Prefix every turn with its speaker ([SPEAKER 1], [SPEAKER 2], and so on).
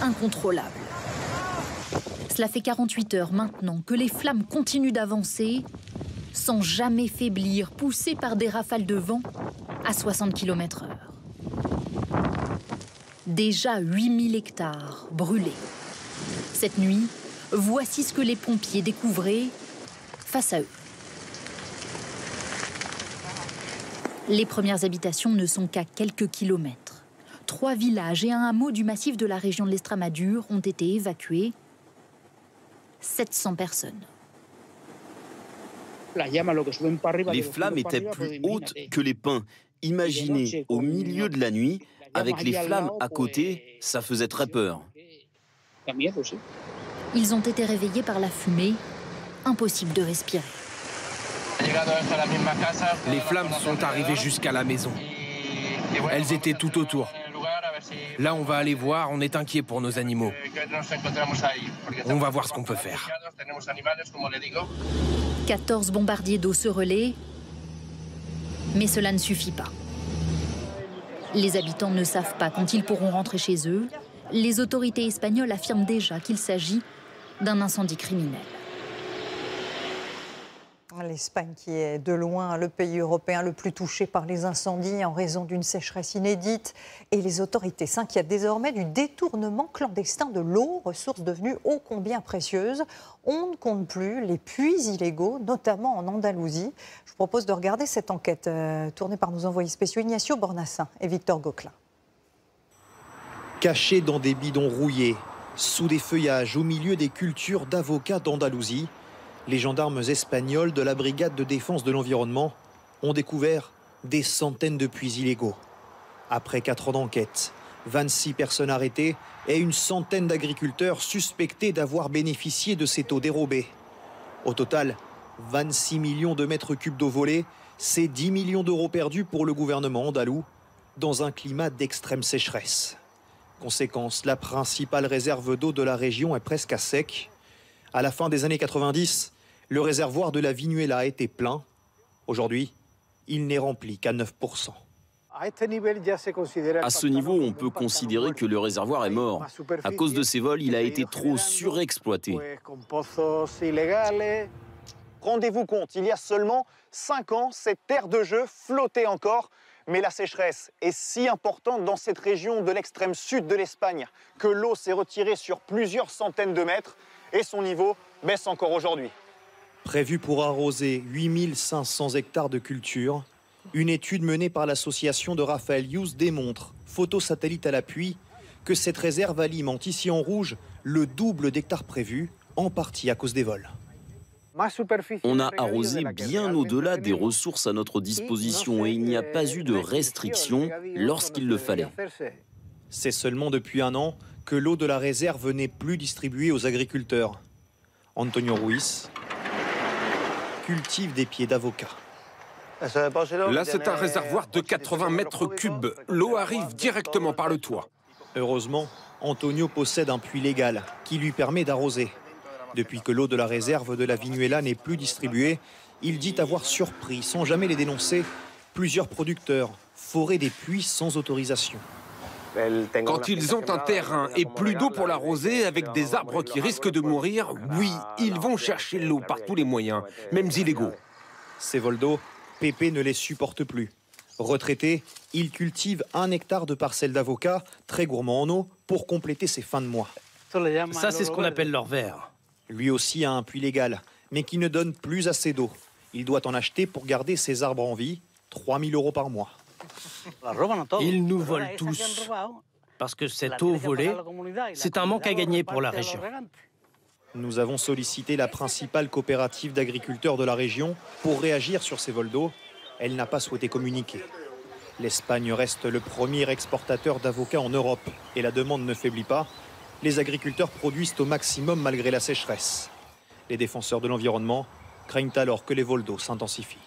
[SPEAKER 1] incontrôlable. Cela fait 48 heures maintenant que les flammes continuent d'avancer sans jamais faiblir, poussées par des rafales de vent à 60 km/h. Déjà 8000 hectares brûlés. Cette nuit, voici ce que les pompiers découvraient face à eux. Les premières habitations ne sont qu'à quelques kilomètres. 3 villages et un hameau du massif de la région de l'Estremadure ont été évacués. 700 personnes.
[SPEAKER 2] Les flammes étaient plus hautes que les pins. Imaginez, au milieu de la nuit, avec les flammes à côté, ça faisait très peur.
[SPEAKER 1] Ils ont été réveillés par la fumée. Impossible de respirer.
[SPEAKER 3] Les flammes sont arrivées jusqu'à la maison. Elles étaient tout autour. Là, on va aller voir, on est inquiet pour nos animaux. On va voir ce qu'on peut faire.
[SPEAKER 1] 14 bombardiers d'eau se relaient, mais cela ne suffit pas. Les habitants ne savent pas quand ils pourront rentrer chez eux. Les autorités espagnoles affirment déjà qu'il s'agit d'un incendie criminel.
[SPEAKER 4] L'Espagne qui est de loin le pays européen le plus touché par les incendies en raison d'une sécheresse inédite. Et les autorités s'inquiètent désormais du détournement clandestin de l'eau, ressource devenue ô combien précieuse. On ne compte plus les puits illégaux, notamment en Andalousie. Je vous propose de regarder cette enquête tournée par nos envoyés spéciaux Ignacio Bornassin et Victor Gauquelin.
[SPEAKER 5] Cachés dans des bidons rouillés, sous des feuillages au milieu des cultures d'avocats d'Andalousie, les gendarmes espagnols de la brigade de défense de l'environnement ont découvert des centaines de puits illégaux. Après 4 ans d'enquête, 26 personnes arrêtées et une centaine d'agriculteurs suspectés d'avoir bénéficié de ces eaux dérobées. Au total, 26 millions de mètres cubes d'eau volée, c'est 10 millions d'euros perdus pour le gouvernement andalou dans un climat d'extrême sécheresse. Conséquence, la principale réserve d'eau de la région est presque à sec. À la fin des années 90, le réservoir de la Viñuela était plein. Aujourd'hui, il n'est rempli qu'à 9%.
[SPEAKER 2] À ce niveau, on peut considérer que le réservoir est mort. À cause de ces vols, il a été trop surexploité.
[SPEAKER 6] Rendez-vous compte, il y a seulement 5 ans, cette terre de jeu flottait encore. Mais la sécheresse est si importante dans cette région de l'extrême sud de l'Espagne que l'eau s'est retirée sur plusieurs centaines de mètres et son niveau baisse encore aujourd'hui.
[SPEAKER 5] Prévu pour arroser 8500 hectares de culture, une étude menée par l'association de Rafael Yuste démontre, photo satellite à l'appui, que cette réserve alimente ici en rouge le double d'hectares prévus, en partie à cause des vols.
[SPEAKER 2] On a arrosé bien au-delà des ressources à notre disposition et il n'y a pas eu de restriction lorsqu'il le fallait.
[SPEAKER 5] C'est seulement depuis 1 an que l'eau de la réserve n'est plus distribuée aux agriculteurs. Antonio Ruiz cultive des pieds d'avocat.
[SPEAKER 3] Là, c'est un réservoir de 80 mètres cubes. L'eau arrive directement par le toit.
[SPEAKER 5] Heureusement, Antonio possède un puits légal qui lui permet d'arroser. Depuis que l'eau de la réserve de la Viñuela n'est plus distribuée, il dit avoir surpris, sans jamais les dénoncer, plusieurs producteurs forer des puits sans autorisation.
[SPEAKER 3] Quand ils ont un terrain et plus d'eau pour l'arroser, avec des arbres qui risquent de mourir, oui, ils vont chercher l'eau par tous les moyens, même illégaux.
[SPEAKER 5] Ces vols d'eau, Pépé ne les supporte plus. Retraité, il cultive 1 hectare de parcelles d'avocats, très gourmand en eau, pour compléter ses fins de mois.
[SPEAKER 7] Ça, c'est ce qu'on appelle l'or vert.
[SPEAKER 5] Lui aussi a un puits légal, mais qui ne donne plus assez d'eau. Il doit en acheter pour garder ses arbres en vie, 3000 € par mois.
[SPEAKER 7] Ils nous volent tous. Parce que cette eau volée, c'est un manque à gagner pour la région.
[SPEAKER 5] Nous avons sollicité la principale coopérative d'agriculteurs de la région pour réagir sur ces vols d'eau. Elle n'a pas souhaité communiquer. L'Espagne reste le premier exportateur d'avocats en Europe et la demande ne faiblit pas. Les agriculteurs produisent au maximum malgré la sécheresse. Les défenseurs de l'environnement craignent alors que les vols d'eau s'intensifient.